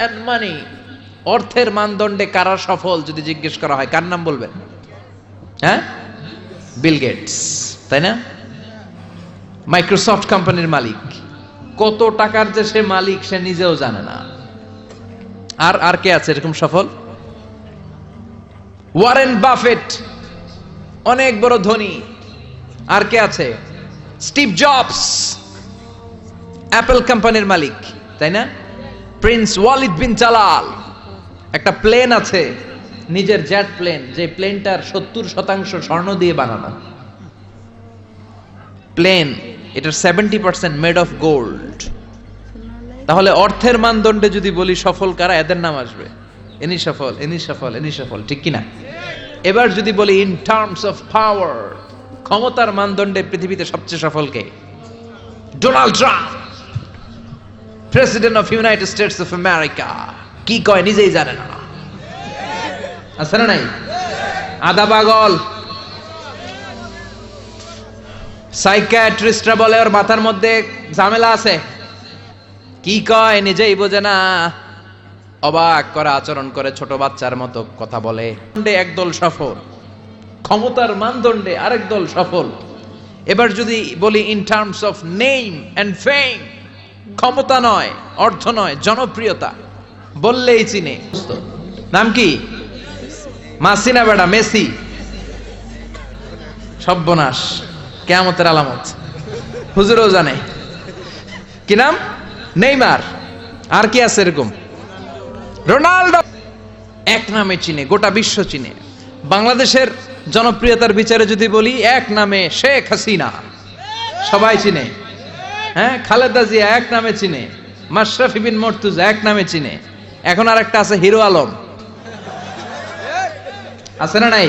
and money, অর্থের মানদণ্ডে কারা সফল যদি জিজ্ঞেস করা হয় কার নাম বলবেন? হ্যাঁ, বিল গেটস, তাই না? মাইক্রোসফট কোম্পানির মালিক, কত টাকার যে সে মালিক সে নিজেও জানে না। আর আর কে আছে এরকম সফল? ওয়ারেন বাফেট, অনেক বড় ধনী। আর কে আছে? স্টিভ জবস, অ্যাপল কোম্পানির মালিক, তাই না? প্রিন্স ওয়ালিদ বিন জালাল, একটা প্লেন আছে, নিজের জেট প্লেন, যে প্লেনটার 70% স্বর্ণ দিয়ে বানানো প্লেন, এটার 70% মেড অফ গোল্ড। তাহলে অর্থের মানদণ্ডে যদি বলি সফল কারা, এদের নাম আসবে। এনি সফল, এনি সফল, এনি সফল, ঠিক কিনা? এবার যদি বলি ইন টার্মস অফ পাওয়ার, ক্ষমতার মানদণ্ডে পৃথিবীতে সবচেয়ে সফল কে? Donald Trump, president of United States of America. কি কয় নিজেই জানে না, আছে না নাই? আদা পাগল। সাইকিয়াট্রিস্টরা বলে ওর মাথার মধ্যে ঝামেলা আছে, কি কয় নিজেই বোঝে না, অবাক করা আচরণ করে, ছোট বাচ্চার মতো কথা বলে। একদল সফল, ক্ষমতার মানদণ্ডে আরেক দল সফল। এবার যদি বলি in terms of name and fame, ক্ষমতা নয়, অর্থ নয়, জনপ্রিয়তা, বললেই চিনে। নাম কি? মাসিনা বেটা, মেসি। সর্বনাশ, কিয়ামতের আলামত, হুজুরও জানে। কি নাম? নেইমার। আর কি আছে এরকম? রোনাল্ডো। এক নামে চিনে, গোটা বিশ্ব চিনে। বাংলাদেশের জনপ্রিয়তার বিচারে যদি বলি, এক নামে শেখ হাসিনা, সবাই চিনে। হ্যাঁ, খালেদা জিয়া এক নামে চিনে, মাশরাফি বিন মুর্তজা এক নামে চিনে। এখন আর একটা আছে হিরো আলম, আছে না নাই?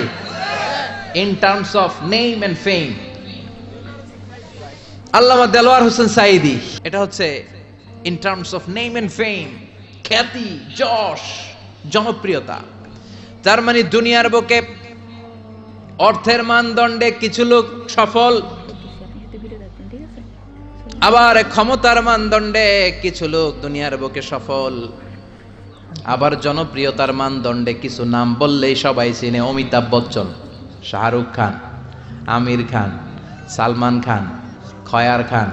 In terms of name and fame. আল্লামা দেলোয়ার হোসেন সাঈদী, এটা হচ্ছে in terms of name and fame, খ্যাতি, যশ, জনপ্রিয়তা। তার মানে দুনিয়ার বুকে অর্থের মানদণ্ডে কিছু লোক সফল, আবার ক্ষমতার মানদণ্ডে কিছু লোক দুনিয়ার বুকে সফল, আবার জনপ্রিয়তার মানদণ্ডে কিছু নাম বললেই সবাই চিনে। অমিতাভ বচ্চন, শাহরুখ খান, আমির খান, সালমান খান, খয়ার খান,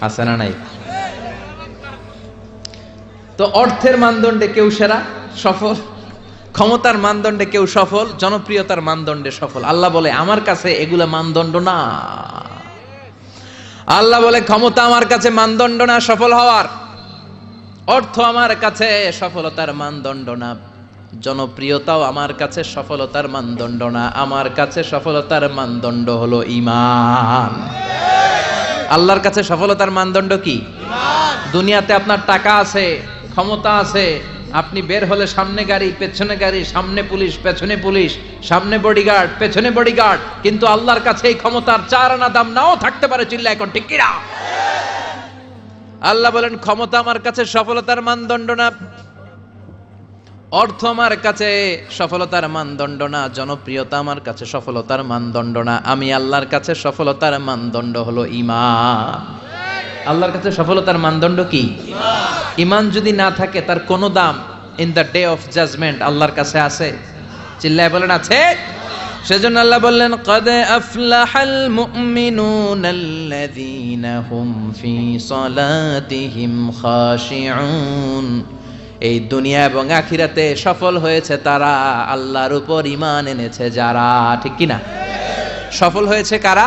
আছে না নাই? তো অর্থের মানদণ্ডে কেউ সেরা সফল, ক্ষমতার মানদণ্ডে কেউ সফল, জনপ্রিয়তার মানদণ্ডে সফল। আল্লাহ বলে আমার কাছে এগুলা মানদণ্ড না। আল্লাহ বলে ক্ষমতা আমার কাছে মানদণ্ড না সফল হওয়ার, অর্থ আমার কাছে সফলতার মানদণ্ড না, জনপ্রিয়তাও আমার কাছে সফলতার মানদণ্ড না। আমার কাছে সফলতার মানদণ্ড হলো ঈমান। আল্লাহর কাছে সফলতার মানদণ্ড কি? দুনিয়াতে আপনার টাকা আছে, ক্ষমতা আছে, আপনি বের হলে সামনে গাড়ি, পেছনে গাড়ি, সামনে পুলিশ, পেছনে পুলিশ, সামনে বডিগার্ড, পেছনে বডিগার্ড, কিন্তু আল্লাহর কাছে এই ক্ষমতার 4 আনা দাম নাও থাকতে পারে। চিল্লা এখন ঠিক কিনা? আল্লাহ বলেন ক্ষমতা আমার কাছে সফলতার মানদণ্ড না, অর্থ আমার কাছে সফলতার মানদণ্ড না, জনপ্রিয়তা আমার কাছে সফলতার মানদণ্ড না। আমি আল্লাহর কাছে সফলতার মানদণ্ড হলো ঈমান। আল্লাহর কাছে সফলতার মানদণ্ড কি? ঈমান যদি না থাকে তার কোনো দাম in the day of judgement আল্লাহর কাছে আছে? চিল্লায় বলেন আছে। সেজন্য আল্লাহ বললেন ক্বাদ আফলাহাল মুমিনুনাল্লাযীনা হুম ফি সালাতিহিম খাশিউন। এই দুনিয়া এবং আখিরাতে সফল হয়েছে তারা, আল্লাহর উপর ঈমান এনেছে যারা। ঠিক কিনা? সফল হয়েছে কারা?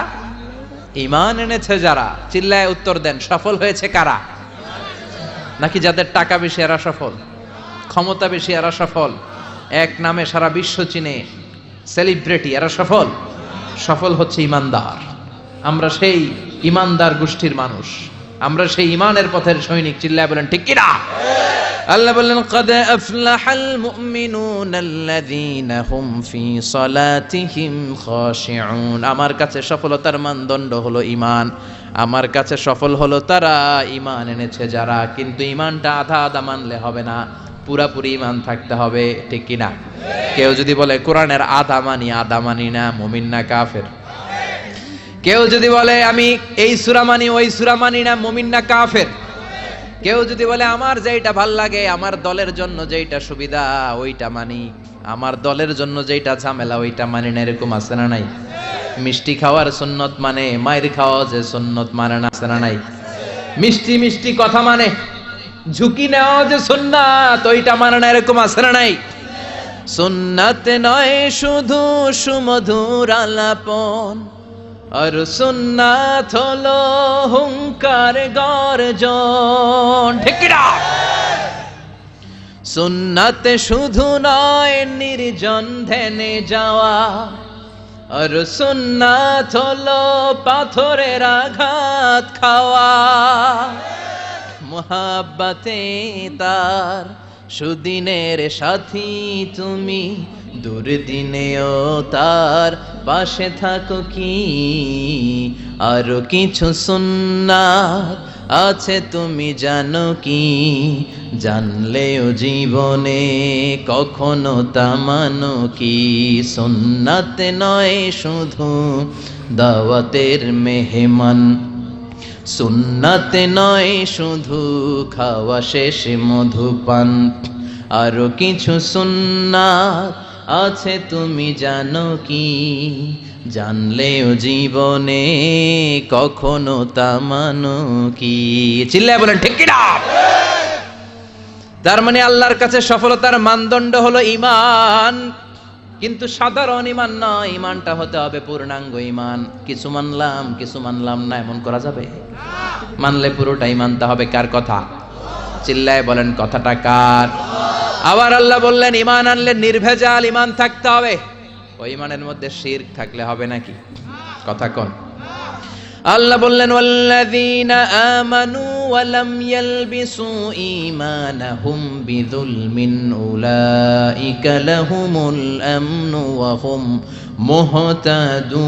ঈমান এনেছে যারা। চিল্লায় উত্তর দেন, সফল হয়েছে কারা? নাকি যাদের টাকা বেশি এরা সফল, ক্ষমতা বেশি এরা সফল, এক নামে সারা বিশ্ব চিনে, সেলিব্রিটি, এরা সফল? সফল হচ্ছে ঈমানদার। আমরা সেই ঈমানদার গোষ্ঠীর মানুষ, আমরা সেই ঈমানের পথের সৈনিক। চিল্লায় বলেন ঠিক কিনা? আল্লাহ বললেন ক্বাদ আফলাহাল মুমিনুনাল্লাযীনা হুম ফি সালাতিহিম খাশিউন। আমার কাছে সফলতার মানদণ্ড হলো ঈমান। আমার কাছে সফল হলো তারা, ঈমান এনেছে যারা। কিন্তু ঈমানটা আধা আধা মানলে হবে না, পুরাপুরি ঈমান থাকতে হবে। ঠিক কিনা? কেউ যদি বলে কোরআনের আধা মানি না, মুমিন না কাফের? কেউ যদি বলে আমি এই সূরা মানি ওই সূরা মানি না, মুমিন না কাফের? কেউ যদি বলে আমার যেইটা ভাল লাগে, আমার দলের জন্য যেইটা সুবিধা ওইটা মানি, আমার দলের জন্য যেইটা ঝামেলা ওইটা মানি না, এরকম আছে না নাই? মিষ্টি খাওয়ার সুন্নত মানে, মায়ের খাওয়া যে সুন্নত মানে না, আছে না নাই? মিষ্টি মিষ্টি কথা মানে, ঝুঁকি নেওয়া যে সুন্নাত ওইটা মানে না, এরকম আছে না নাই? সুন্নাত নয় শুধু সুমধুর আলাপন, আর সুন্নাত হলো হুঙ্কার গর্জন। ঠিক কি না? সুন্নাত শুধু নয় নির্জন ধ্যানে যাওয়া, আর সুন্নাত হলো পাথরের আঘাত খাওয়া। মুহাব্বতে তার সুদিনের সাথী তুমি, দুর্দিনেও তার পাশে থাকো কি। আরো কিছু সুন্নাত আছে তুমি জানো কি, জানলেও জীবনে কখনো তা মানো কি। সুন্নাত নয় শুধু দাওয়াতের মেহমান, সুন্নাত নয় শুধু খাওয়া শেষে মধুপান, আরো কিছু সুন্নাত আছে তুমি জানো কি, জানলেও জীবনে কখনো তা মানো কি। চিল্লায় বলেন ঠিক কি না? তার মানে আল্লাহর কাছে সফলতার মানদণ্ড হলো ঈমান, কিন্তু সাধারণ ঈমান নয়, ঈমানটা হতে হবে পূর্ণাঙ্গ ঈমান। কিছু মানলাম না এমন করা যাবে? মানলে পুরোটাই মানতে হবে। কার কথা? চিল্লায় বলেন কথাটা কার? আবার আল্লাহ বললেন ঈমান আনলে নির্ভেজাল ঈমান থাকতে হবে। ওই ঈমানের মধ্যে শিরক থাকলে হবে নাকি? কথা কোন? আল্লাহ বললেন ওয়াল্লাযীনা আমানু ওয়া লাম ইয়ালবিসু ঈমানাহুম বিযুলমিন উলাইকা লাহুমুল আমনু ওয়া হুম মুহতাদুন।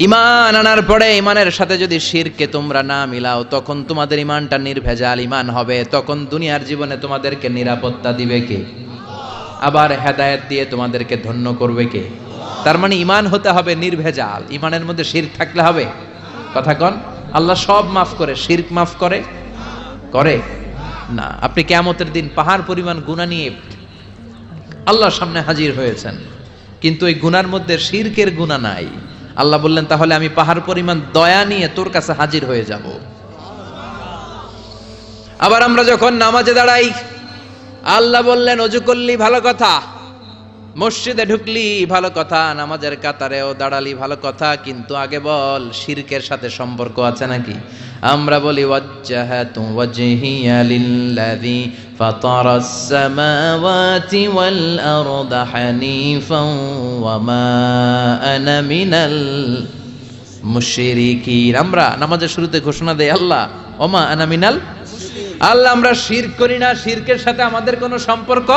ঈমান আনার পরে ঈমানের সাথে যদি শিরকে তোমরা না মিলাও, তখন তোমাদের ঈমানটা নির্ভেজাল ঈমান হবে। তখন দুনিয়ার জীবনে তোমাদেরকে নিরাপত্তা দিবে কে? আবার হেদায়েত দিয়ে তোমাদেরকে ধন্য করবে কে? তার মানে ঈমান হতে হবে নির্ভেজাল, ঈমানের মধ্যে শিরক থাকলে হবে? কথা কন। আল্লাহ সব মাফ করে, শিরক মাফ করে? করে না। আপনি কিয়ামতের দিন পাহাড় পরিমাণ গুনাহ নিয়ে আল্লাহর সামনে হাজির হয়েছেন, কিন্তু এই গুনার মধ্যে শিরকের গুনাহ নাই। আল্লাহ বললেন তাহলে আমি পাহাড় পরিমাণ দয়া নিয়ে তোর কাছে হাজির হয়ে যাব। আবার আমরা যখন নামাজে দাঁড়াই, আল্লাহ বললেন ওযু করলি ভালো কথা, মসজিদে ঢুকলি ভালো কথা, নামাজের কাতারেও দাঁড়ালি ভালো কথা, কিন্তু আগে বল শিরকের সাথে সম্পর্ক আছে নাকি? আমরা বলি ওয়াজ্জাহাতু ওয়াজহিয়া লিল্লাযী ফাতারাস সামাওয়াতি ওয়াল আরদা হানিফান ওয়া মা আনা মিনাল মুশরিকিন। আমরা নামাজের শুরুতে ঘোষণা দেই আল্লাহ ওমা আনা মিনাল, আল্লাহ আমরা শিরক করি না, শিরকের সাথে আমাদের কোনো সম্পর্ক।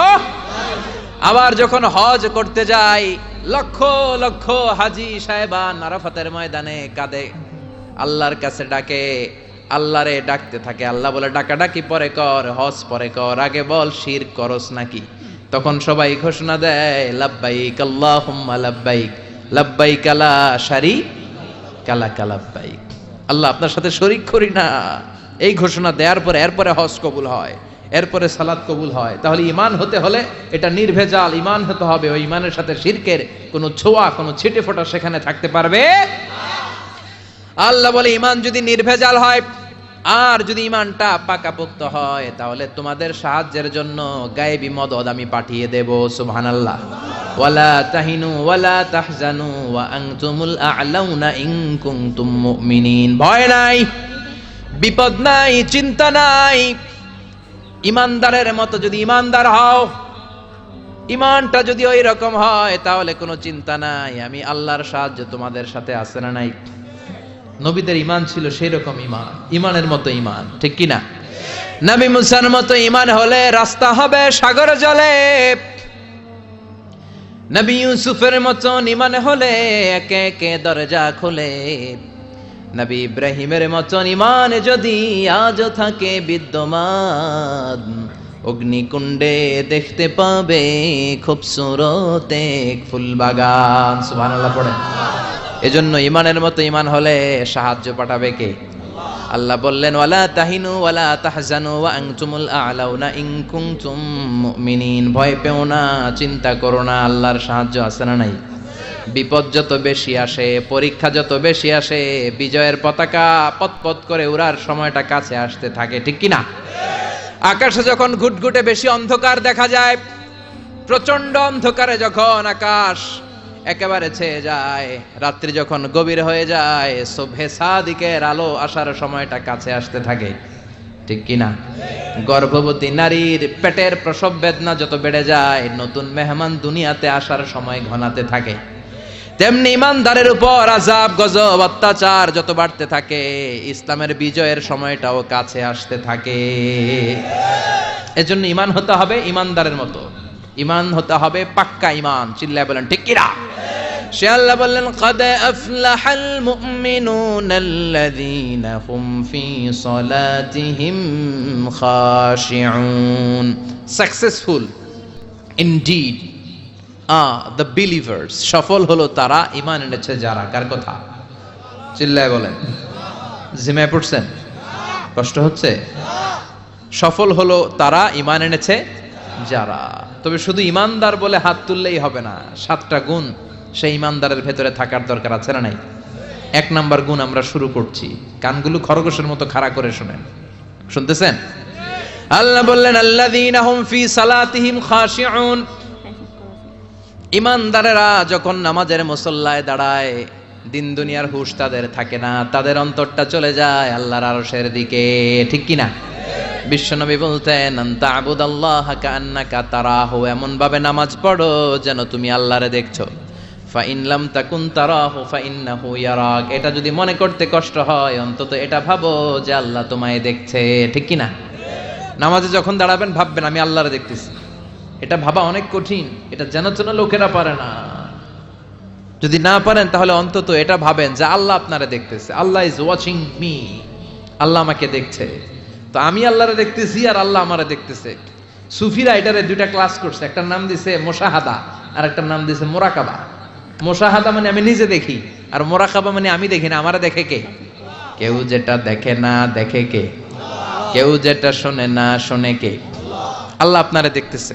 আবার যখন হজ করতে যাই, লক্ষ লক্ষ হাজি সাহেবান আরাফাতের ময়দানে কাঁদে, আল্লাহর কাছে ডাকে, আল্লাহরে ডাকতে থাকে। আল্লাহ বলে ডাকাডাকি পরে কর, হজ পরে কর, আগে বল শিরক করস নাকি। তখন সবাই ঘোষণা দেয় লাব্বাইক আল্লাহুম্মা লাব্বাইক, লাব্বাইক লা শারীকা লাক লাব্বাইক, আল্লাহ আপনার সাথে শরীক করি না। এই ঘোষণা দেওয়ার পরে এরপরে হজ কবুল হয়, এরপরে সালাত কবুল হয়। তাহলে ঈমান হতে হলে এটা নির্ভেজাল ঈমান হতে হবে। ওই ঈমানের সাথে শিরকের কোনো ছোঁয়া, কোনো ছিটে ফোঁটা সেখানে থাকতে পারবে। আল্লাহ বলে ঈমান যদি নির্ভেজাল হয় আর যদি ঈমানটা পাকাপোক্ত হয়, তাহলে তোমাদের সাহায্যের জন্য গায়েবী মদদ আমি পাঠিয়ে দেব। সুবহানাল্লাহ। ওয়ালা তাহিনু ওয়ালা তাহজানু ওয়া আনতুমুল আ'লাউনা ইন কুনতুম মুমিনিন। ভয় নাই, বিপদ নাই, চিন্তা নাই। ইমানদারের মতো যদি ইমানদার হও, ইমানটা যদি ওই রকম হয়, তাহলে কোনো চিন্তা নাই, আমি আল্লাহর সাহায্য তোমাদের সাথে আছে না নাই? নবীদের ঈমান ছিল সেই রকম ঈমান, ঈমানের মতো ঈমান, ঠিক কি না? নবী মুসার মতো ঈমান হলে রাস্তা হবে সাগর জলে। নবী ইউসুফের মতো ঈমান হলে একে একে দরজা খোলে। নবী ইব্রাহিমের মতন ঈমান যদি আজও থাকে বিদ্যমান, অগ্নিকুণ্ডে দেখতে পাবে খুবসুরত এক ফুল বাগান। সুবহানাল্লাহ পড়েন। এজন্য ইমানের মতো ইমান হলে সাহায্য পাঠাবে কে? আল্লাহ বললেন ওয়ালা তাহিনু ওয়ালা তাহজানু ওয়া আনতুমুল আ'লাউনা ইন কুনতুম মুমিনিন। ভয় পেও না, চিন্তা করো না, আল্লাহর সাহায্য আছে না নাই? বিপদ যত বেশি আসে, পরীক্ষা যত বেশি আসে, বিজয়ের পতাকা পতপত করে উড়ার সময়টা কাছে আসতে থাকে, ঠিক কি না? আকাশে যখন ঘুটঘুটে বেশি অন্ধকার দেখা যায়, প্রচন্ড অন্ধকারে যখন আকাশ একেবারে ছেয়ে যায়, রাত্রি যখন গভীর হয়ে যায়, সুবহে সাদিকের আলো আসার সময়টা কাছে আসতে থাকে, ঠিক কি না? গর্ভবতী নারীর পেটের প্রসব বেদনা যত বেড়ে যায়, নতুন মেহমান দুনিয়াতে আসার সময় ঘনাতে থাকে, তেমনি ইমানদারের উপর আযাব গজব অত্যাচার যত বাড়তে থাকে, ইসলামের বিজয়ের সময়টাও কাছে আসতে থাকে। এজন্য ইমান হতে হবে ইমানদারের মতো, ইমান হতে হবে পাক্কা ইমান। চিল্লায় বলেন ঠিক কি না? সে আল্লাহ বললেন قد أفلح المؤمنون الذين هم في صلاتهم خاشعون. Successful indeed the believers. সফল হলো তারা ঈমান এনেছে যারা। কার কথা? চিল্লায় বলেন। জিমায় পড়ছেন? কষ্ট হচ্ছে? সফল হলো তারা ঈমান এনেছে যারা। তবে শুধু ঈমানদার বলে হাত তুললেই হবে না, 7টা গুণ সেই ঈমানদারের ভেতরে থাকার দরকার আছে না নাই? 1 নাম্বার গুণ আমরা শুরু করছি, কানগুলো খরগোশের মতো খাড়া করে শুনেন। শুনতেছেন? আল্লাহ বললেন আল্লাযীনা হুম ফি সালাতিহিম খাশিউন। ঈমানদারেরা যখন নামাজের মুসল্লায় দাঁড়ায়, দিন দুনিয়ার হুঁশ তাদের থাকে না, তাদের অন্তরটা চলে যায় আল্লাহর আরশের দিকে, ঠিক কি না? বিশ্বনবী বলতেন আনতা আবুদাল্লাহা কাআন্নাকা তারাহু, এমন ভাবে নামাজ পড়ো যেন তুমি আল্লাহরে দেখছো। ফা ইন লাম তাকুন তারাহু ফা ইন্নাহু ইয়ারাক। এটা যদি মনে করতে কষ্ট হয়, অন্তত এটা ভাবো যে আল্লাহ তোমায় দেখছে, ঠিক কি না? নামাজে যখন দাঁড়াবেন ভাববেন আমি আল্লাহরে দেখতেছি। এটা ভাবা অনেক কঠিন, এটা জানার জন্য লোকেরা পারে না। যদি না পারেন তাহলে অন্তত এটা ভাবেন যে আল্লাহ আপনারা দেখতেছে, আল্লাহ ইজ ওয়াচিং মি, আল্লাহ আমাকে দেখছে। তো আমি আল্লাহরে দেখতেছি আর আল্লাহ আমারে দেখতেছে। সুফিরা এটারে 2টা ক্লাস করছে, একটার নাম দিছে মুশাহাদা আর একটার নাম দিছে মুরাকাবা। মুশাহাদা মানে আমি নিজে দেখি, আর মুরাকাবা মানে আমি দেখি না, আমারে দেখে কে? কেউ যেটা দেখে না দেখে কে? কেউ যেটা শোনে না শোনে কে? আল্লাহ আপনারে দেখতেছে।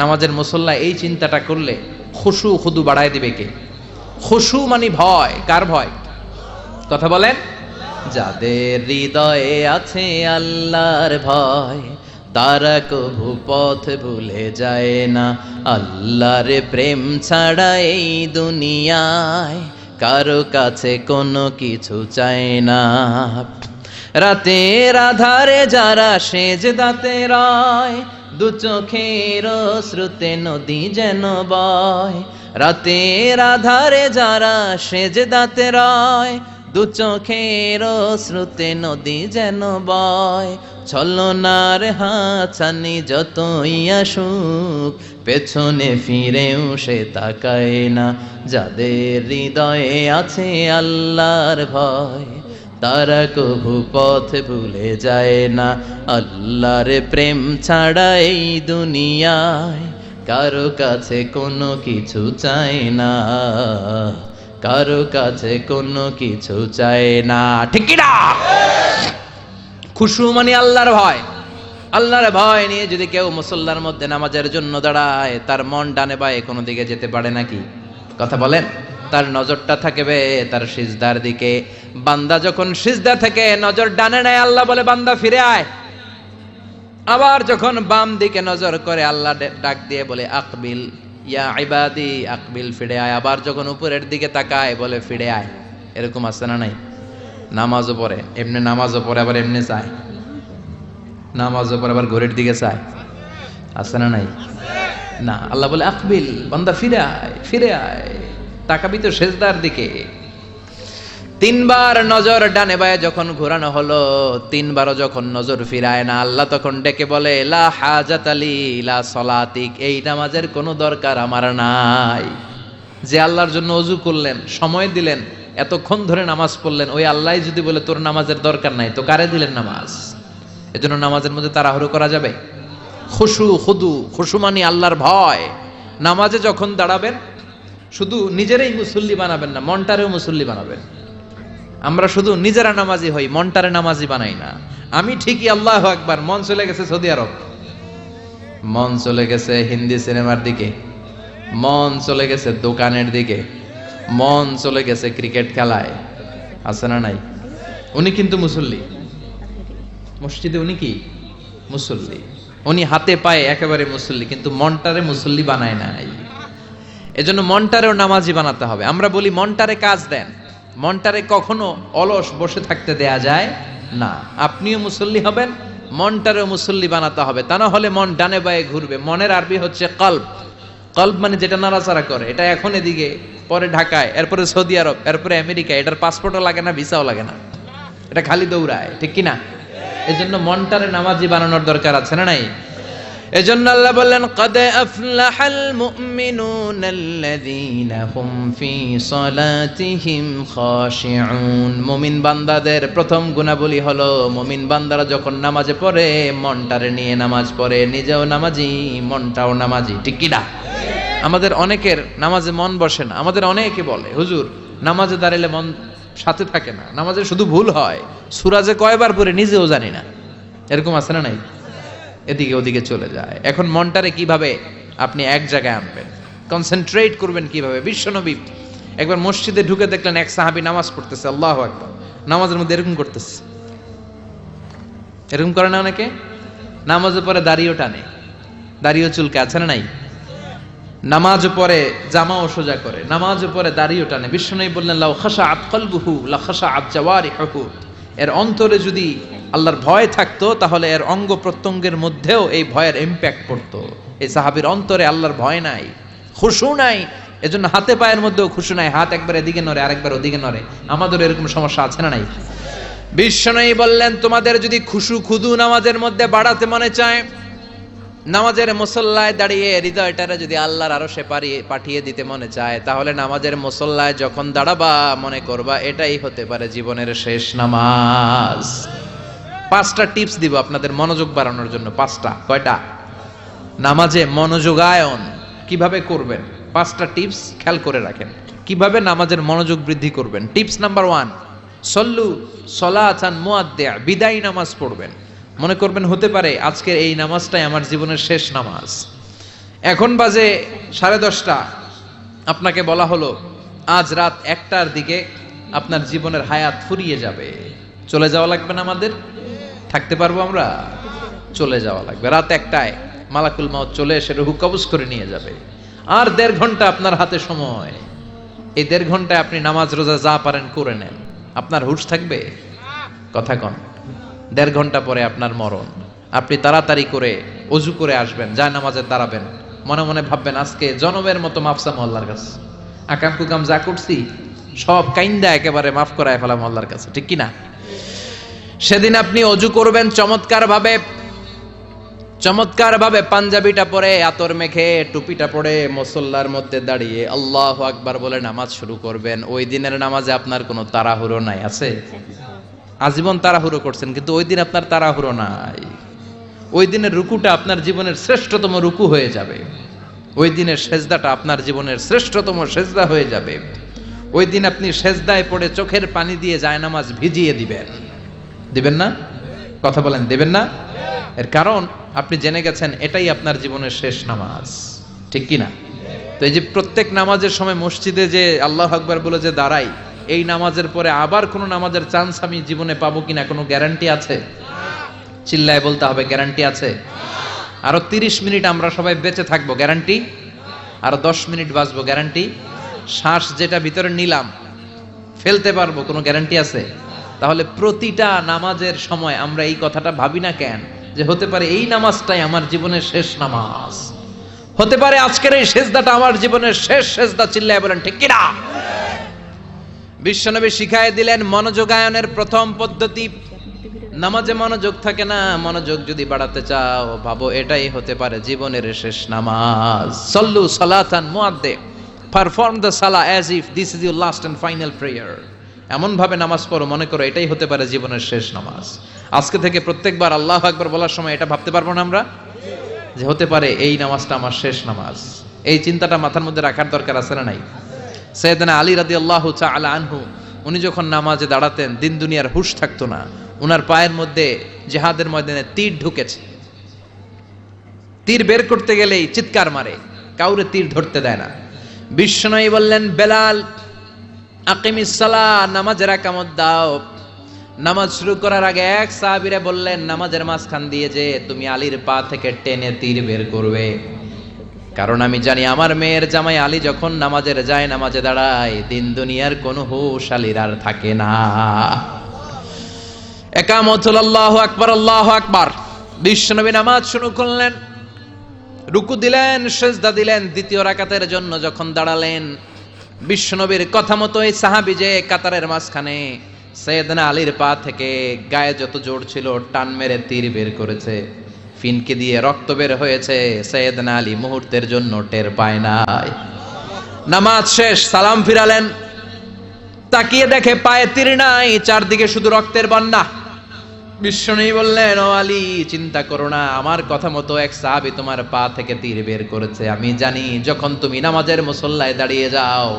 নামাজের মুসল্লা এই চিন্তাটা করলে খুশু খুদু বাড়ায় দিবে কে? খুশু মানে ভয়। কার ভয়? কথা বলেন। যাদের হৃদয়ে আছে আল্লাহর ভয়, তারা কভু পথ ভুলে যায় না। আল্লাহর প্রেম ছাড়া এই দুনিয়ায় কারো কাছে কোনো কিছু চায় না। রাতের আধারে যারা সেজদাতে রয়, দু চোখের শ্রুতে নদী যেন বয়। রাতের আধারে যারা সেজদাতে রয়, দু চোখের শ্রুতে নদী যেন বয়। ছলনার হাতছানি যতই আসুক, পেছনে ফিরেও সে তাকায় না। যাদের হৃদয়ে আছে আল্লাহর ভয়, তারা কভু পথ ভুলে যায় না। আল্লাহর প্রেম ছাড়া এই দুনিয়ায় কারো কাছে কোনো কিছু চায় না, কারো কাছে কোনো কিছু চায় না, ঠিক কি না? খুশু মানে আল্লাহর ভয়। আল্লাহর ভয় নিয়ে যদি কেউ মুসল্লার মধ্যে নামাজের জন্য দাঁড়ায়, তার মন ডানে বায়ে কোনো দিকে যেতে পারে নাকি? কথা বলেন। তার নজরটা থাকবে তার সিজদার দিকে। বান্দা যখন সিজদা থেকে নজর ডানে নেয়, আল্লাহ বলে বান্দা ফিরে আয়। আবার যখন বাম দিকে নজর করে, আল্লাহ ডাক দিয়ে বলে আকবিল ইয়া ইবাদি, আকবিল, ফিরে আয়। আবার যখন উপরের দিকে তাকায় বলে ফিরে আয়। এরকম আছে না নাই? নামাজও পড়ে এমনি, নামাজও পড়ে আবার এমনি চায়, নামাজও পড়ে আবার ঘড়ির দিকে চায়, আছে না নাই? না, আল্লাহ বলে আকবিল, বান্দা ফিরে আয়, ফিরে আয়, তাকাবি তো সেজদার দিকে। 3বার নজর ডানে বায়ে যখন ঘোরানো হলো, 3বারও যখন নজর ফিরায় না, আল্লাহ তখন ডেকে বলে লা হাজাত আলি লা সলাতিক, এই নামাজের কোনো দরকার আমার নাই। যে আল্লাহর জন্য ওযু করলেন, সময় দিলেন, এতক্ষণ ধরে নামাজ পড়লেন, ওই আল্লাহই যদি বলে তোর নামাজের দরকার নাই, তো কারে দিলেন নামাজ? এজন্য নামাজের মধ্যে তাড়াহুড়ো করা যাবে? খুশু খুদু, খুশু মানে আল্লাহর ভয়। নামাজে যখন দাঁড়াবেন শুধু নিজেরাই মুসল্লি বানাবেন না, মনটারেও মুসল্লি বানাবেন। আমরা শুধু নিজেরা নামাজি হই, মনটারে নামাজি বানাই না। আমি ঠিকই আল্লাহু আকবার, মন চলে গেছে সৌদি আরব, মন চলে গেছে হিন্দি সিনেমার দিকে, মন চলে গেছে দোকানের দিকে, মন চলে গেছে ক্রিকেট খেলায়। আছে না নাই? উনি কিন্তু মুসল্লি, মসজিদে উনি কি মুসল্লি, উনি হাতে পায়ে একেবারে মুসল্লি, কিন্তু মনটারে মুসল্লি বানায় নাই। এজন্য মনটারেও নামাজি বানাতে হবে। আমরা বলি মনটারে কাজ দেন, মনটারে কখনো অলস বসে থাকতে দেয়া যায় না। আপনিও মুসল্লি হবেন, মনটারেও মুসল্লি বানাতে হবে, তা না হলে মন ডানে বায়ে ঘুরবে। মনের আরবি হচ্ছে কলব। কলব মানে যেটা নাড়াচাড়া করে, এটা এখন এদিকে, পরে ঢাকায়, এরপরে সৌদি আরব, এরপরে আমেরিকা। এটার পাসপোর্টও লাগে না, ভিসাও লাগে না, এটা খালি দৌড়ায়, ঠিক কিনা? এজন্য মনটারে নামাজি বানানোর দরকার আছে না নাই? এজন্য আল্লাহ বললেন কদ আফলাহাল মুমিনুনাল্লাযীনা হুম ফি সালাতিহিম খাশিউন। মুমিন বান্দাদের প্রথম গুণাবলী হলো মুমিন বান্দারা যখন নামাজে পড়ে মনটারে নিয়ে নামাজ পড়ে, নিজেও নামাজি মনটাও নামাজি, ঠিক কি না? আমাদের অনেকের নামাজে মন বসে না। আমাদের অনেকে বলে হুজুর নামাজে দাঁড়ালে মন সাথে থাকে না, নামাজে শুধু ভুল হয়, সূরা যে কয়বার পড়ে নিজেও জানি না। এরকম আছে না নাই? এদিকে ওদিকে চলে যায়। এখন মনটারে কিভাবে আপনি এক জায়গায় আনবেন, কনসেন্ট্রেট করবেন কিভাবে? বিশ্বনবী একবার মসজিদে ঢুকে দেখলেন এক সাহাবী নামাজ পড়তেছে, আল্লাহু আকবার, নামাজের মধ্যে এরকম করতেছে। এরকম করে না অনেকে? নামাজে পরে দাড়িও টানে, দাড়িও চুলকে, আছে না নাই? নামাজ পরে জামাও সোজা করে, নামাজ পরে দাড়িও টানে। বিশ্বনবী বললেন লাউ খাশাআত কলবুহু লা খাশাআত জাওয়ারিহুহু। এর অন্তরে যদি আল্লাহর ভয় থাকতো তাহলে এর অঙ্গ প্রত্যঙ্গের মধ্যেও এই ভয়ের ইম্প্যাক্ট পড়তো। এই সাহাবীর অন্তরে আল্লাহর ভয় নাই, খুশু নাই, এজন্য হাতে পায়ের মধ্যেও খুশু নাই। হাত একবার এদিকে নড়ে, আরেকবার ওদিকে নড়ে। আমাদের এরকম সমস্যা আছে না নাই? বিশ্বনবী বললেন তোমাদের যদি খুশু খুদু নামাজের মধ্যে বাড়াতে মনে চায়, নামাজের মুসল্লায় দাঁড়িয়ে হৃদয়টারে যদি আল্লাহর আরশে পাঠিয়ে দিতে মনে চায়, তাহলে নামাজের মুসল্লায় যখন দাঁড়াবা মনে করবা এটাই হতে পারে জীবনের শেষ নামাজ। 5টা টিপস দিব আপনাদের মনোযোগ বাড়ানোর জন্য। 5টা। কয়টা? নামাজে মনোযোগায়ন কিভাবে করবেন 5টা টিপস খেয়াল করে রাখেন, কিভাবে নামাজের মনোযোগ বৃদ্ধি করবেন। টিপস নাম্বার 1, সল্লু সলাতান মুআদ্দিয়া, বিদায়ী নামাজ পড়বেন। মনে করবেন হতে পারে আজকের এই নামাজটাই আমার জীবনের শেষ নামাজ। এখন বাজে 10:30, আপনাকে বলা হলো আজ রাত 1টার দিকে আপনার জীবনের হায়াত ফুরিয়ে যাবে। চলে যাওয়া লাগবে না? আমাদের থাকতে পারবো আমরা? চলে যাওয়া লাগবে। রাত 1টায় মালাকুল মউত চলে এসে রূহ কবজ করে নিয়ে যাবে। আর 1.5 ঘন্টা আপনার হাতে সময়। এই 1.5 ঘন্টায় আপনি নামাজ রোজা যা পারেন করে নেন। আপনার হুঁশ থাকবে? কথা কন। 1.5 ঘন্টা পরে আপনার মরণ। আপনি তাড়াতাড়ি করে ওযু করে আসবেন, যায় নামাজে দাঁড়াবেন, মনে মনে ভাববেন আজকে জনমের মতো মাফ চামু আল্লাহর কাছে, আকাম কুকাম যা করছি সব কাইন্দা একেবারে মাফ করায় ফেলাম আল্লাহর কাছে, ঠিক কি না? সেদিন আপনি ওযু করবেন চমৎকার ভাবে পাঞ্জাবিটা পরে, আতর মেখে, টুপিটা পরে মুসল্লার মধ্যে দাঁড়িয়ে আল্লাহু আকবার বলে নামাজ শুরু করবেন। ওই দিনের নামাজে আপনার কোনো তাড়াহুড়ো নাই। আছে? আজীবন তাড়াহুড়ো করছেন, কিন্তু ওই দিন আপনার তাড়াহুড়ো নাই। ওই দিনের রুকুটা আপনার জীবনের শ্রেষ্ঠতম রুকু হয়ে যাবে। ওই দিনের সেজদাটা আপনার জীবনের শ্রেষ্ঠতম সেজদা হয়ে যাবে। ওই দিন আপনি সেজদায় পড়ে চোখের পানি দিয়ে জায়নামাজ ভিজিয়ে দিবেন না? কথা বলেন, দেবেন না? এর কারণ আপনি জেনে গেছেন এটাই আপনার জীবনের শেষ নামাজ, ঠিক কি না? তো এই যে প্রত্যেক নামাজের সময় মসজিদে যে আল্লাহু আকবার বলে যে দাঁড়াই, এই নামাজের পরে আবার কোনো নামাজের চান্স আমি জীবনে পাবো কিনা কোনো গ্যারান্টি আছে? চিল্লায় বলতে হবে, গ্যারান্টি আছে? আরো 30 মিনিট আমরা সবাই বেঁচে থাকবো, গ্যারান্টি? আরো 10 মিনিট বাঁচবো, গ্যারান্টি? শ্বাস যেটা ভিতরে নিলাম ফেলতে পারবো, কোনো গ্যারান্টি আছে? তাহলে প্রতিটা নামাজের সময় আমরা এই কথাটা ভাবি না কেন যে হতে পারে এই নামাজটাই আমার জীবনের শেষ নামাজ, হতে পারে আজকের এই সেজদাটা আমার জীবনের শেষ সেজদা। চিল্লায় বলেন ঠিক কিনা? বিশ্বনবী শিখায় দিলেন মনোযোগায়নের প্রথম পদ্ধতি। নামাজে মনোযোগ থাকে না, মনোযোগ যদি বাড়াতে চাও ভাবো এটাই হতে পারে জীবনের শেষ নামাজ। সল্লু সালাতান মুআদ্দিয়া, পারফর্ম দ্য সালাহ as if this is your last and final prayer. এমন ভাবে নামাজ পড়ো মনে করো এটাই হতে পারে জীবনের শেষ নামাজ। আজকে থেকে প্রত্যেকবার আল্লাহু আকবার বলার সময় এটা ভাবতে পারবো না আমরা? যে হতে পারে এই নামাজটা আমার শেষ নামাজ। এই চিন্তাটা মাথার মধ্যে রাখার দরকার আছে না নাই? সাইয়েদনা আলী রাদিয়াল্লাহু তাআলা আনহু উনি যখন নামাজে দাঁড়াতেন দিন দুনিয়ার হুঁশ থাকতো না। উনার পায়ের মধ্যে জিহাদের ময়দানে তীর ঢুকেছে, তীর বের করতে গেলেই চিৎকার মারে, কাউরে তীর ধরতে দেয় না। বিশ্বনবী বললেন, বেলাল আকিমিস সালাহ, নামাজের একামত দাও। নামাজ শুরু করার আগে এক সাহাবীরে বললেন, নামাজের মাঝখান দিয়ে যে তুমি আলীর পা থেকে টেনে তীর বের করবে, কারণ আমি জানি আমার মেয়ের জামাই আলী যখন নামাজের যায়, নামাজে দাঁড়ায়, দিন দুনিয়ার কোনো হুঁশ আলীর আর থাকে না। একামত হলো আল্লাহু আকবার, আল্লাহু আকবার। বিশ্বনবী নামাজ শুরু করলেন, রুকু দিলেন, সিজদা দিলেন। দ্বিতীয় রাকাতের জন্য যখন দাঁড়ালেন, বিশ্বনবীর কথা মতো এই সাহাবী যে কাতারের মাঝখানে সাইয়েদনা আলীর পা থেকে গায়ে যত জোর ছিল টান মেরে তীর বের করেছে, ফিনকে দিয়ে রক্ত বের হয়েছে। সাইয়েদনা আলী মুহূর্তের জন্য টের পায় নাই। নামাজ শেষ, সালাম ফিরালেন, তাকিয়ে দেখে পায়ে তীর নাই, চারদিকে শুধু রক্তের বন্যা। বিশ্বনবী বললেন, ও আলী, চিন্তা করো না, আমার কথা মতো এক সাহাবী তোমার পা থেকে তীর বের করেছে। আমি জানি যখন তুমি নামাজের মুসল্লায় দাঁড়িয়ে যাও,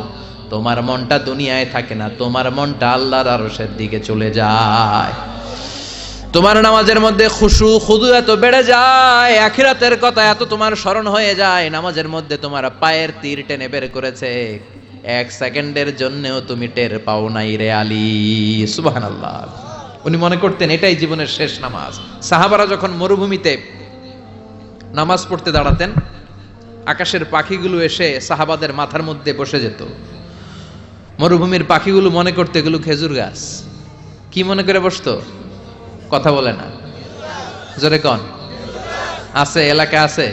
তোমার মনটা দুনিয়ায় থাকে না, তোমার মনটা আল্লাহর আরশের দিকে চলে যায়। তোমার নামাজের মধ্যে খুশু খুদু এত বেড়ে যায়, আখিরাতের কথা এত তোমার স্মরণ হয়ে যায়, নামাজের মধ্যে তোমার পায়ের তীর টেনে বের করেছে, এক সেকেন্ডের জন্যও তুমি টের পাও নাই রে আলী। সুবহানাল্লাহ। উনি মনে করতেন এটাই জীবনের শেষ নামাজ। সাহাবারা যখন মরুভূমিতে নামাজ পড়তে দাঁড়াতেন, আকাশের পাখিগুলো এসে সাহাবাদের মাথার মধ্যে বসে যেত। মরুভূমির পাখিগুলো মনে করতে এগুলো খেজুর গাছ। কি মনে করে বসতো? কথা বলে না, জোরে কন। আছে, এলাকা আছে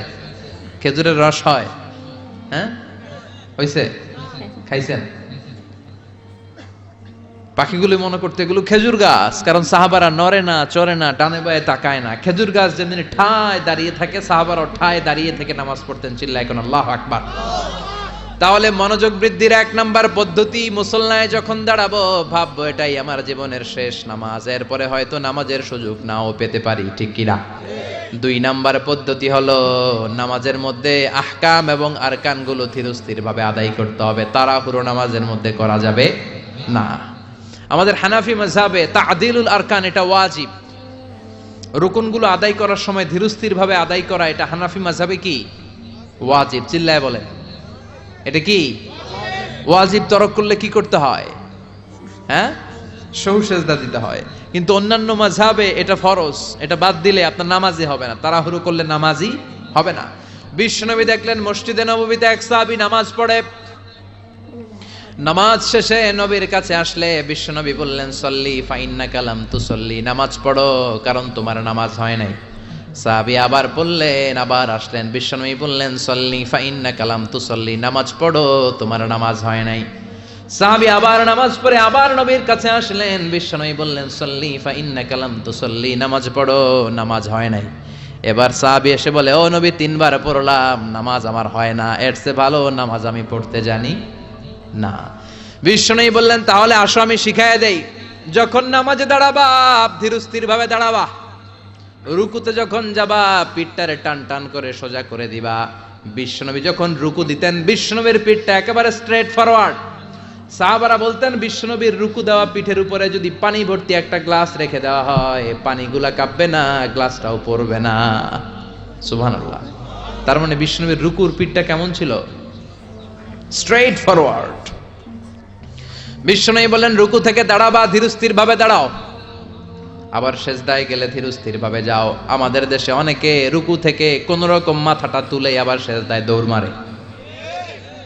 খেজুরের রস হয়? হ্যাঁ, হইছে? খাইছেন? পাখিগুলো মনে করতে এগুলো খেজুর গাছ, কারণ সাহাবারা নড়ে না, চড়ে না, ডানে বায়ে তাকায় না। খেজুর গাছ যেদিন ঠায় দাঁড়িয়ে থাকে, সাহাবারা ঠায় দাঁড়িয়ে থেকে নামাজ পড়তেন। চিল্লায় কোন আল্লাহু আকবার। তাহলে মনোযোগ বৃদ্ধির এক নাম্বার পদ্ধতি, মুসল্লায় যখন দাঁড়াবো ভাববো এটাই আমার জীবনের শেষ নামাজ, এরপরে হয়তো নামাজের সুযোগ নাও পেতে পারি, ঠিক কিনা? দুই নাম্বার পদ্ধতি হলো নামাজের মধ্যে আহকাম এবং আরকানগুলো ধীরস্থির ভাবে আদায় করতে হবে, তাড়াহুড়ো নামাজের মধ্যে করা যাবে না। আমাদের হানাফি মাযহাবে তা'দিলুল আরকান এটা ওয়াজিব। রুকুনগুলো আদায় করার সময় ধীরস্থির ভাবে আদায় করা, এটা হানাফি মাযহাবে কি ওয়াজিব? চিল্লায় বলেন, এটা কি ওয়াজিব? তরক করলে কি করতে হয়? হ্যাঁ, সহু সেজদা দিতে হয়। কিন্তু অন্যান্য মাযহাবে এটা ফরজ, এটা বাদ দিলে আপনার নামাজই হবে না, তাড়াহুড়ো করলে নামাজই হবে না। বিশ্বনবী দেখলেন মসজিদে নববীতে এক সাহাবী নামাজ পড়ে, নামাজ শেষে নবীর কাছে আসলে বিশ্বনবী বললেন, সল্লি ফাইন্নাকা লাম তুসল্লি, নামাজ পড়ো কারণ তোমার নামাজ হয় নাই। সাহাবী আবার বললেন, আবার আসলেন, বিশ্বনবী বললেন, সল্লি ফাইন্নাকা লাম তুসল্লি, নামাজ পড়ো তোমার নামাজ হয় নাই। সাহাবী আবার নামাজ পড়ে আবার নবীর কাছে আসলেন, বিশ্বনবী বললেন, সল্লি ফাইন্নাকা লাম তুসল্লি, নামাজ পড়ো নামাজ হয় নাই। এবার সাহাবী এসে বলে, ও নবী, তিনবার পড়লাম, নামাজ আমার হয় না, এর চেয়ে ভালো নামাজ আমি পড়তে জানি না। বিশ্বনবী বললেন, তাহলে আসো আমি শিখাইয়া দেই। যখন নামাজে দাঁড়াবা ধীরস্থির ভাবে দাঁড়াবা, রুকুতে যখন যাবা পিঠটারে টান টান করে সোজা করে দিবা। বিশ্বনবী যখন রুকু দিতেন, বিশ্বনবীর পিঠটা একেবারে স্ট্রেট ফরওয়ার্ড। সাহাবারা বলতেন, বিশ্বনবীর রুকু দেওয়া পিঠের উপরে যদি পানি ভর্তি একটা গ্লাস রেখে দেওয়া হয়, পানিগুলা কাঁপবে না, গ্লাসটাও পড়বে না। সুবহানাল্লাহ। তার মানে বিশ্বনবীর রুকুর পিঠটা কেমন ছিল? Straight forward. বিশ্বনবী বলেন, রুকু থেকে দাঁড়াবা ধীরস্থির ভাবে দাঁড়াও, আবার সেজদায় গেলে ধীরস্থির ভাবে যাও। আমাদের দেশে অনেকে রুকু থেকে কোন রকম মাথাটা তুলে আবার সেজদায় দৌড় মারে,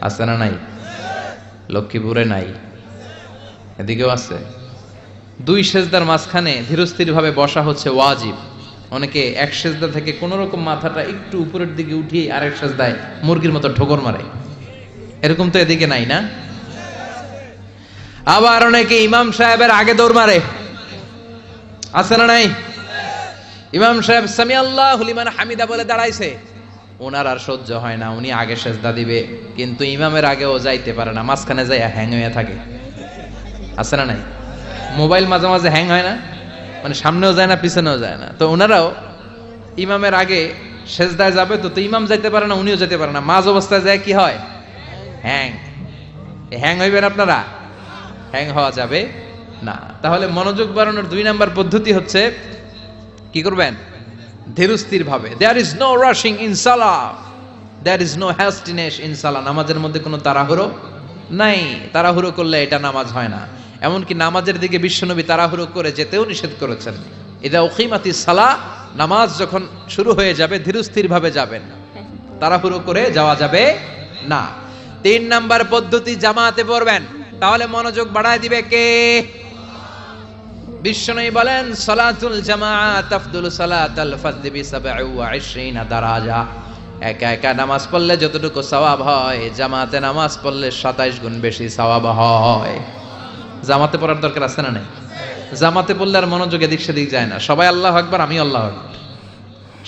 আছে না নাই? লক্ষ্মীপুরে নাই, এদিকেও আছে। দুই সেজদার মাঝখানে ধীরস্থির ভাবে বসা হচ্ছে ওয়াজিব। অনেকে এক সেজদা থেকে কোন রকম মাথাটা একটু উপরের দিকে উঠিয়ে আরেক সেজদায় মুরগির মতো ঠোকর মারে, এরকম তো এদিকে নাই না? আবার অনেকে ইমাম সাহেবের আগে দৌড় মারে, আছে না নাই? ইমাম সাহেব সামি আল্লাহু লিমান হামিদা বলে দাঁড়াইছে, ওনার আর সহ্য হয় না, উনি আগে সেজদা দিবে, কিন্তু ইমামের আগেও যাইতে পারে না, মাঝখানে যাই হ্যাং হয়ে থাকে, আছে না নাই? মোবাইল মাঝে মাঝে হ্যাং হয় না, মানে সামনেও যায় না পিছনেও যায় না, তো ওনারাও ইমামের আগে সেজদায় যাবে তো ইমাম যাইতে পারে না, উনিও যেতে পারে না, মাঝ অবস্থায় যায় কি হয়? হ্যাং। হ্যাং হইবেন আপনারা? হ্যাং হওয়া যাবে না। তাহলে মনোযোগ বাড়ানোর 2 নাম্বার পদ্ধতি হচ্ছে কি করবেন? ধীরস্থির ভাবে। There is no rushing in সালাহ, there is no hastiness in সালাহ। নামাজের মধ্যে কোনো তাড়াহুড়ো নাই। তাড়াহুড়ো করলে এটা নামাজ হয় না। এমনকি নামাজের দিকে বিশ্বনবী তাড়াহুড়ো করে যেতেও নিষেধ করেছেন। ইদা উকিমাতিস সালাহ, নামাজ যখন শুরু হয়ে যাবে ধীরস্থির ভাবে যাবেন, তাড়াহুড়ো করে যাওয়া যাবে না। 3 নাম্বার পদ্ধতি, জামাতে পড়বেন। তাহলে মনোযোগ বাড়ায় দিবে কে? বিশ্বনবী বলেন সালাতুল জামাআত আফদলু সালাতাল ফাজরি বি 27 দারাজা। একা একা নামাজ পড়লে যতটুকু সওয়াব হয়, জামাতে নামাজ পড়লে 27 গুণ বেশি সওয়াব হয়। জামাতে পড়ার দরকার আছে না নাই? জামাতে পড়লে আর মনোযোগ এদিক সেদিক যায় না। সবাই আল্লাহু আকবার, আমি আল্লাহু আকবার,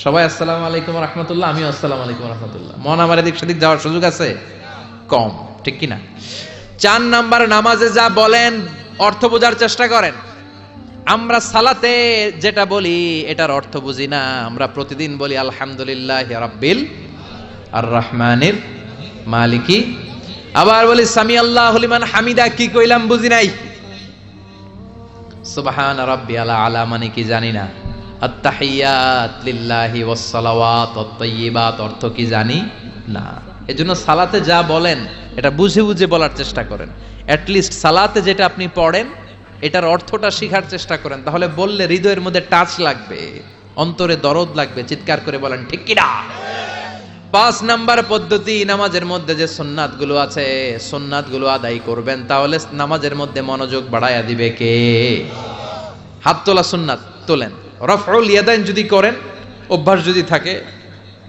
সবাই আসসালামু আলাইকুম ওয়া রাহমাতুল্লাহ, আমি আসসালামু আলাইকুম ওয়া রাহমাতুল্লাহ। মন আমার এদিক সেদিক যাওয়ার সুযোগ আছে? কম, ঠিক কি না? 4 নাম্বার, নামাজে যা বলেন অর্থ বোঝার চেষ্টা করেন। আমরা সালাতে যেটা বলি এটার অর্থ বুঝি না। আমরা প্রতিদিন বলি আলহামদুলিল্লাহি রাব্বিল আর রহমানির মালিকি, আবার বলি সামি আল্লাহু লিমান হামিদা, কি কইলাম বুঝি নাই। সুবহান রাব্বিয়াল আলা মানে কি জানি না। আত-তাহিয়াত লিল্লাহি ওয়াস সালাওয়াত ওয়াত তাইয়্যিবাত অর্থ কি জানি না। এজন্য সালাতে যা বলেন এটা বুঝে বুঝে বলার চেষ্টা করেন। অ্যাট লিস্ট সালাতে যেটা আপনি পড়েন এটার অর্থটা শেখার চেষ্টা করেন। তাহলে বললে হৃদয়ের মধ্যে টাচ লাগবে, অন্তরে দরদ লাগবে, চিৎকার করে বলেন ঠিক কি না। 5 নাম্বার পদ্ধতি, নামাজের মধ্যে যে সুন্নাতগুলো আছে সুন্নাতগুলো আদায় করবেন। তাহলে নামাজের মধ্যে মনোযোগ বাড়ায়া দিবে কে? হাত তোলা সুন্নাত তোলেন। রফউল ইয়াদাইন যদি করেন, অভ্যাস যদি থাকে,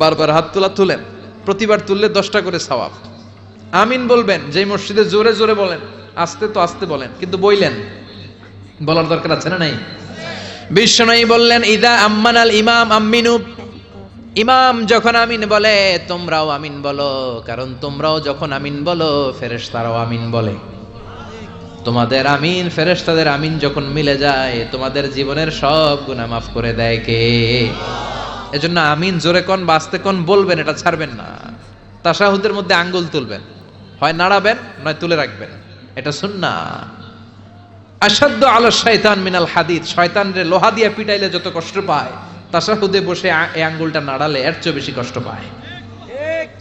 বারবার হাত তোলা তুলেন, প্রতিবার তুললে 10টা করে সওয়াব। আমিন বলবেন, যেই মসজিদে জোরে জোরে বলেন, আস্তে তো আস্তে বলেন, কিন্তু বইলেন, বলার দরকার আছে না নাই? বিশ্বনবী বললেন ইদা আম্মানাল ইমাম আমিনু, ইমাম যখন আমিন বলে তোমরাও আমিন বলো, কারণ তোমরাও যখন আমিন বলো ফেরেশতারাও আমিন বলে। তোমাদের আমিন ফেরেশতাদের আমিন যখন মিলে যায় তোমাদের জীবনের সব গুনাহ মাফ করে দেয় কে? এজন্য আমিন জোরে কোন বাস্তে কোন বলবেন, এটা ছাড়বেন না। তাশাহুদের মধ্যে আঙ্গুল তুলবেন, হয় নাড়াবেন নয় তুলে রাখবেন, এটা সুন্নাহ। আশাদ্দু আলা শাইতান মিনাল হাদিদ, শয়তান রে লোহা দিয়ে পিটাইলে যত কষ্ট পায়, তাশাহুদে বসে এই আঙ্গুলটা নাড়ালে এর চেয়ে বেশি কষ্ট পায়।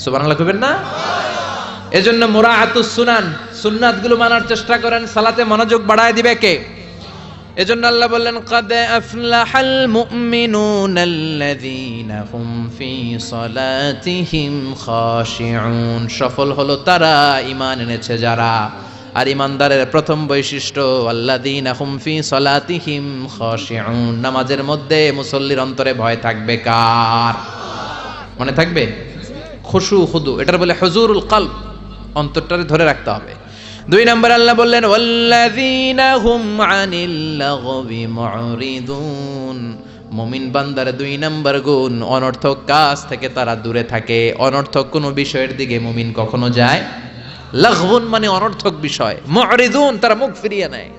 সুবহানাল্লাহ কইবেন না? এজন্য মুরাআতুস সুনান, সুন্নাতগুলো মানার চেষ্টা করেন। সালাতে মনোযোগ বাড়ায় দিবে কে? এজন্য আল্লাহ বললেন কাদ আফলাহাল মুমিনুনাল্লাযীনা হুম ফি সালাতিহিম খাশিউন, সফল হলো তারা ঈমান এনেছে যারা। আর ঈমানদারের প্রথম বৈশিষ্ট্য আল্লাযীনা হুম ফি সালাতিহিম খাশিউন, নামাজের মধ্যে মুসল্লির অন্তরে ভয় থাকবে কার? মনে থাকবে? খুশু খুদু, এটার বলে হুজুরুল কলব, অন্তরটারে ধরে রাখতে হবে। 2 নম্বর আল্লাহ বললেন ওয়াল্লাযীনা হুম আনিল লাগবি মুরিদুন, মুমিন বান্দার 2 নম্বর গুণ অনর্থক কাজ থেকে তারা দূরে থাকে। অনর্থক কোনো বিষয়ের দিকে মুমিন কখনো যায়, লাগবুন মানে অনর্থক বিষয়, মুরিদুন তারা মুখ ফিরিয়ে নেয়।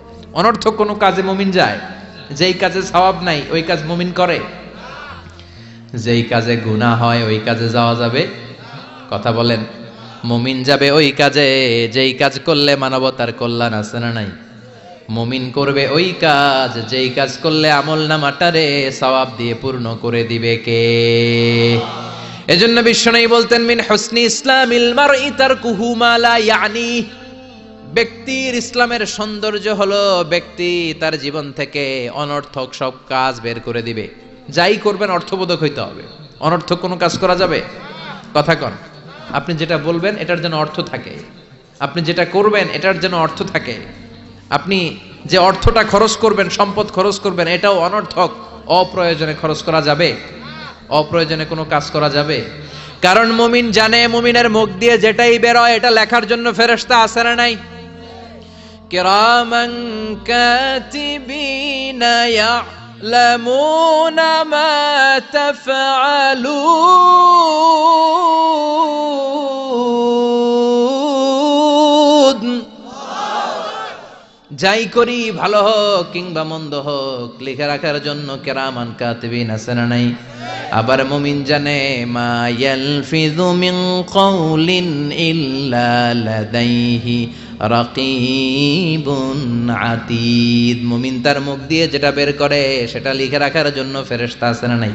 অনর্থক কোনো কাজে মুমিন যায়, যেই কাজে সওয়াব নাই ওই কাজ মুমিন করে, যেই কাজে গুনাহ হয় ওই কাজে যাওয়া যাবে? কথা বলেন। মুমিন যাবে ওই কাজে যেই কাজ করলে মানবতার কল্যাণ আছে না নাই? মুমিন করবে ওই কাজ যেই কাজ করলে আমলনামাটারে সওয়াব দিয়ে পূর্ণ করে দিবে কে? এজন্য বিশ্বনবী বলতেন মিন হুসনি ইসলামিল মারই তারকুহু মা লা ইয়ানি, ব্যক্তির ইসলামের সৌন্দর্য হলো ব্যক্তি তার জীবন থেকে অনর্থক সব কাজ বের করে দিবে। যাই করবেন অর্থবোধক হইতে হবে। অনর্থক কোনো কাজ করা যাবে? কথা কন। আপনি যেটা বলবেন এটার যেন অর্থ থাকে, আপনি যেটা করবেন এটার যেন অর্থ থাকে। আপনি যে অর্থটা খরচ করবেন, সম্পদ খরচ করবেন, এটাও অনর্থক অপ্রয়োজনে খরচ করা যাবে? অপ্রয়োজনে কোনো কাজ করা যাবে? কারণ মুমিন জানে মুমিনের মুখ দিয়ে যেটাই বের হয় এটা লেখার জন্য ফেরেশতা আছে না নাই? কিরামান কাতিবিনা ইয়ালামুনা মা তাফআলুন, যাই করি ভালো হোক কিংবা মন্দ হোক লিখে রাখার জন্য কিরামান কাতিবিন আছে না নাই? আবার মুমিন জানে মা ইয়ালফিযু মিন কাউলিন ইল্লা লাদাইহি রাকিবুন আতীদ। মুমিন তার মুখ দিয়ে যেটা বের করে সেটা লিখে রাখার জন্য ফেরেশতা আছে না নাই?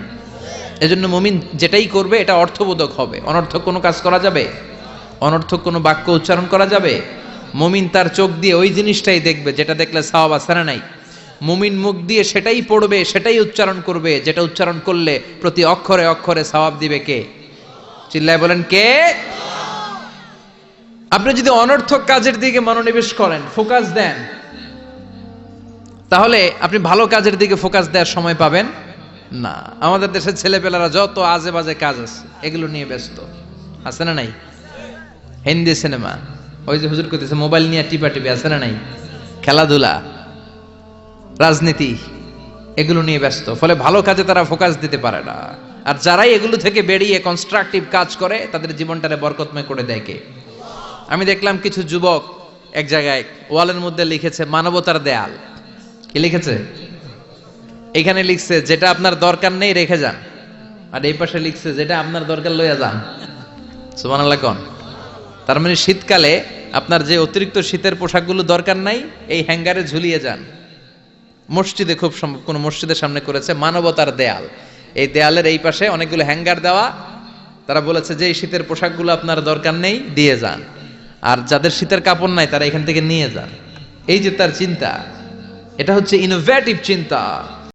এজন্য মুমিন যেটাই করবে এটা অর্থবোধক হবে। অনর্থক কোনো কাজ করা যাবে? অনর্থক কোনো বাক্য উচ্চারণ করা যাবে? মুমিন তার চোখ দিয়ে ওই জিনিসটাই দেখবে যেটা দেখলে সওয়াব আছে না নাই? মুমিন মুখ দিয়ে সেটাই পড়বে, সেটাই উচ্চারণ করবে যেটা উচ্চারণ করলে প্রতি অক্ষরে অক্ষরে সওয়াব দিবে কে? চিল্লায় বলেন কে? আপনি যদি অনর্থক কাজের দিকে মনোনিবেশ করেন, ফোকাস দেন, তাহলে আপনি ভালো কাজের দিকে ফোকাস দেওয়ার সময় পাবেন না। আমাদের দেশের ছেলেপেলারা যত আজে বাজে কাজ আছে এগুলো নিয়ে ব্যস্ত আছে না নাই? হিন্দি সিনেমা, ওই যে হুজুর কইতেছে মোবাইল নিয়ে টিপা টিপি আছে না নাই? খেলাধুলা, রাজনীতি, এগুলো নিয়ে ব্যস্ত। ফলে ভালো কাজে তারা ফোকাস দিতে পারে না। আর যারাই এগুলো থেকে বেরিয়ে কনস্ট্রাকটিভ কাজ করে তাদের জীবনটারে বরকতময় করে দেয় কে? আমি দেখলাম কিছু যুবক এক জায়গায় ওয়ালের মধ্যে লিখেছে মানবতার দেয়াল। কি লিখেছে? এখানে লিখছে যেটা আপনার দরকার নেই রেখে যান, আর এই পাশে লিখছে যেটা আপনার দরকার লইয়া যান। সুবহানাল্লাহ কোন? তার মানে শীতকালে আপনার যে অতিরিক্ত শীতের পোশাকগুলো দরকার নাই এই হ্যাঙ্গারে ঝুলিয়ে যান। মসজিদে খুব সম্ভব কোন মসজিদের সামনে করেছে মানবতার দেয়াল। এই দেয়ালের এই পাশে অনেকগুলো হ্যাঙ্গার দেওয়া। তারা বলেছে যে এই শীতের পোশাকগুলো আপনার দরকার নেই দিয়ে যান, আর যাদের শীতের কাপড় নাই তারা এখান থেকে নিয়ে যান। এই যে তার চিন্তা, এটা হচ্ছে ইনোভেটিভ চিন্তা।